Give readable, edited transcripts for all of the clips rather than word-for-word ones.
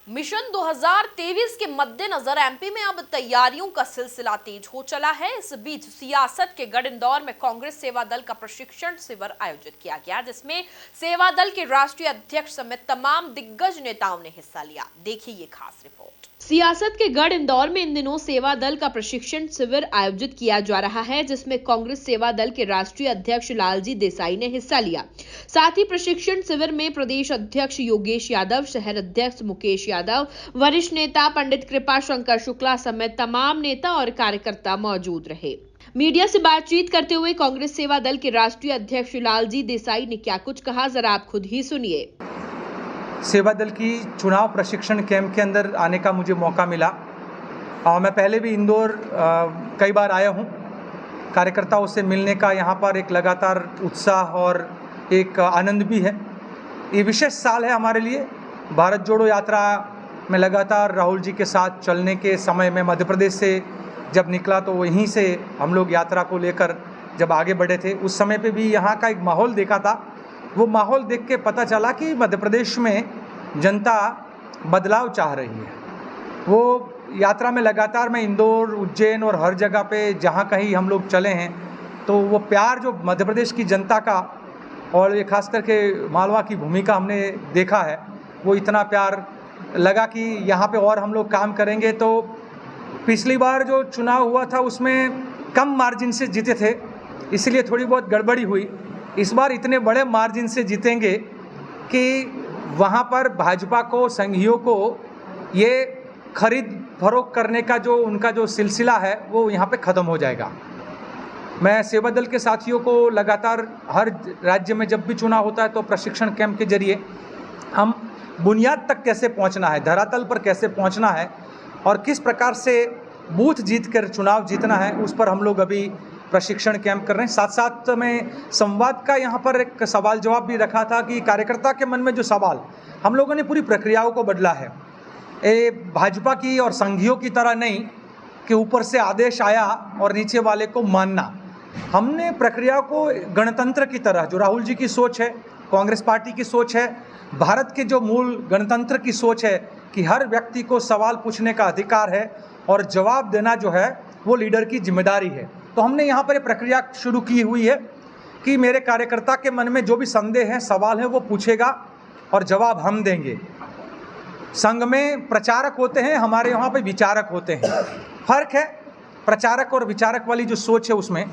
Mission 2023 के मद्देनजर MP में अब तैयारियों का सिलसिला तेज हो चला है। इस बीच सियासत के गढ़ इंदौर में कांग्रेस सेवा दल का प्रशिक्षण शिविर आयोजित किया गया, जिसमें सेवा दल के राष्ट्रीय अध्यक्ष समेत तमाम दिग्गज नेताओं ने हिस्सा लिया। देखिए ये खास रिपोर्ट। सियासत के गढ़ इंदौर में इन दिनों सेवा दल का प्रशिक्षण शिविर आयोजित किया जा रहा है, जिसमें कांग्रेस सेवा दल के राष्ट्रीय अध्यक्ष लालजी देसाई ने हिस्सा लिया। साथ ही प्रशिक्षण शिविर में प्रदेश अध्यक्ष योगेश यादव, शहर अध्यक्ष मुकेश यादव, वरिष्ठ नेता पंडित कृपा शंकर शुक्ला समेत तमाम नेता और कार्यकर्ता मौजूद रहे। मीडिया से बातचीत करते हुए कांग्रेस सेवा दल के राष्ट्रीय अध्यक्ष लालजी देसाई ने क्या कुछ कहा, जरा आप खुद ही सुनिए। सेवा दल की चुनाव प्रशिक्षण कैंप के अंदर आने का मुझे मौका मिला और मैं पहले भी इंदौर कई बार आया हूँ। कार्यकर्ताओं से मिलने का यहाँ पर एक लगातार उत्साह और एक आनंद भी है। ये विशेष साल है हमारे लिए। भारत जोड़ो यात्रा में लगातार राहुल जी के साथ चलने के समय में मध्य प्रदेश से जब निकला तो वहीं से हम लोग यात्रा को लेकर जब आगे बढ़े थे, उस समय पे भी यहाँ का एक माहौल देखा था। वो माहौल देख के पता चला कि मध्य प्रदेश में जनता बदलाव चाह रही है। वो यात्रा में लगातार मैं इंदौर, उज्जैन और हर जगह पे जहाँ कहीं हम लोग चले हैं तो वो प्यार जो मध्य प्रदेश की जनता का और ये खास करके मालवा की भूमिका हमने देखा है, वो इतना प्यार लगा कि यहाँ पे और हम लोग काम करेंगे। तो पिछली बार जो चुनाव हुआ था उसमें कम मार्जिन से जीते थे, इसलिए थोड़ी बहुत गड़बड़ी हुई। इस बार इतने बड़े मार्जिन से जीतेंगे कि वहाँ पर भाजपा को, संघियों को ये खरीद फरोख्त करने का जो उनका जो सिलसिला है वो यहाँ पे ख़त्म हो जाएगा। मैं सेवा दल के साथियों को लगातार हर राज्य में जब भी चुनाव होता है तो प्रशिक्षण कैंप के जरिए हम बुनियाद तक कैसे पहुँचना है, धरातल पर कैसे पहुँचना है और किस प्रकार से बूथ जीत कर चुनाव जीतना है, उस पर हम लोग अभी प्रशिक्षण कैंप कर रहे हैं। साथ साथ में संवाद का यहाँ पर एक सवाल जवाब भी रखा था कि कार्यकर्ता के मन में जो सवाल, हम लोगों ने पूरी प्रक्रियाओं को बदला है। ये भाजपा की और संघियों की तरह नहीं कि ऊपर से आदेश आया और नीचे वाले को मानना। हमने प्रक्रिया को गणतंत्र की तरह, जो राहुल जी की सोच है, कांग्रेस पार्टी की सोच है, भारत के जो मूल गणतंत्र की सोच है कि हर व्यक्ति को सवाल पूछने का अधिकार है और जवाब देना जो है वो लीडर की जिम्मेदारी है। तो हमने यहाँ पर प्रक्रिया शुरू की हुई है कि मेरे कार्यकर्ता के मन में जो भी संदेह है, सवाल है, वो पूछेगा और जवाब हम देंगे। संघ में प्रचारक होते हैं, हमारे यहाँ पे विचारक होते हैं। फर्क है प्रचारक और विचारक वाली जो सोच है उसमें।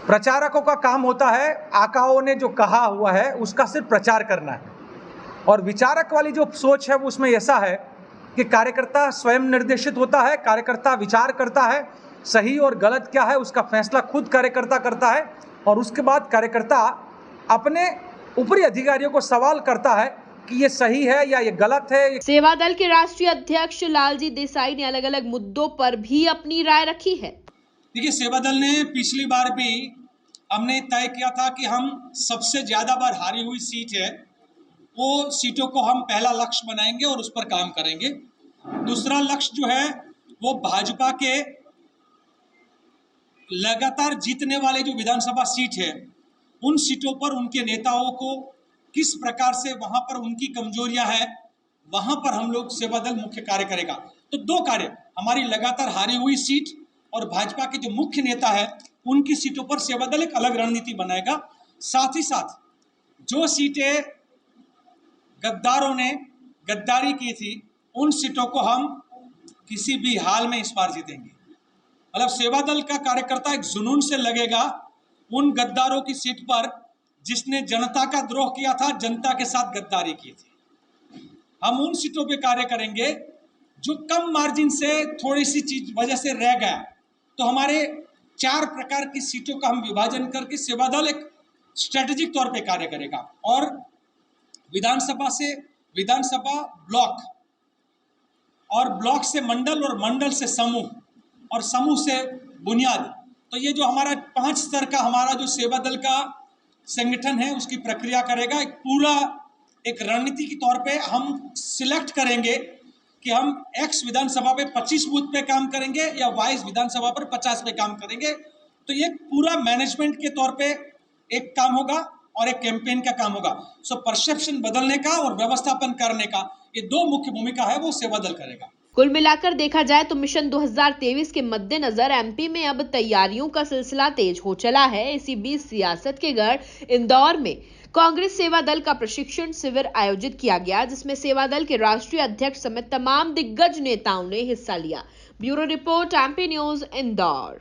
प्रचारकों का काम होता है आकाओं ने जो कहा हुआ है उसका सिर्फ प्रचार करना है, और विचारक वाली जो सोच है वो उसमें ऐसा है कि कार्यकर्ता स्वयं निर्देशित होता है। कार्यकर्ता विचार करता है, सही और गलत क्या है उसका फैसला खुद कार्यकर्ता करता है, और उसके बाद कार्यकर्ता अपने ऊपरी अधिकारियों को सवाल करता है कि ये सही है या ये गलत है। सेवा दल के राष्ट्रीय अध्यक्ष लालजी देसाई ने अलग अलग मुद्दों पर भी अपनी राय रखी है। देखिए, सेवा दल ने पिछली बार भी हमने तय किया था कि हम सबसे ज्यादा बार हारी हुई सीट है वो सीटों को हम पहला लक्ष्य बनाएंगे और उस पर काम करेंगे। दूसरा लक्ष्य जो है वो भाजपा के लगातार जीतने वाले जो विधानसभा सीट है उन सीटों पर उनके नेताओं को किस प्रकार से वहां पर उनकी कमजोरियां हैं, वहां पर हम लोग सेवा दल मुख्य कार्य करेगा। तो दो कार्य, हमारी लगातार हारी हुई सीट और भाजपा के जो मुख्य नेता है उनकी सीटों पर सेवा दल एक अलग रणनीति बनाएगा। साथ ही साथ जो सीटें गद्दारों ने गद्दारी की थी उन सीटों को हम किसी भी हाल में इस बार जीतेंगे। मतलब सेवा दल का कार्यकर्ता एक जुनून से लगेगा उन गद्दारों की सीट पर जिसने जनता का द्रोह किया था, जनता के साथ गद्दारी की थी। हम उन सीटों पे कार्य करेंगे जो कम मार्जिन से थोड़ी सी चीज वजह से रह गया। तो हमारे 4 प्रकार की सीटों का हम विभाजन करके सेवा दल एक स्ट्रेटेजिक तौर पे कार्य करेगा, और विधानसभा से विधानसभा ब्लॉक, और ब्लॉक से मंडल, और मंडल से समूह, और समूह से बुनियाद। तो ये जो हमारा 5 स्तर का हमारा जो सेवा दल का संगठन है उसकी प्रक्रिया करेगा। एक पूरा एक रणनीति के तौर पे हम सिलेक्ट करेंगे कि हम X विधानसभा पे 25 बूथ पे काम करेंगे या Y विधानसभा पर 50 पे काम करेंगे। तो ये पूरा मैनेजमेंट के तौर पे एक काम होगा और एक कैंपेन का काम होगा। सो परसेप्शन बदलने का और व्यवस्थापन करने का ये दो मुख्य भूमिका है वो सेवा दल करेगा। कुल मिलाकर देखा जाए तो मिशन 2023 के मद्देनजर एमपी में अब तैयारियों का सिलसिला तेज हो चला है। इसी बीच सियासत के गढ़ इंदौर में कांग्रेस सेवा दल का प्रशिक्षण शिविर आयोजित किया गया, जिसमें सेवा दल के राष्ट्रीय अध्यक्ष समेत तमाम दिग्गज नेताओं ने हिस्सा लिया। Bureau report, MP news, Indore.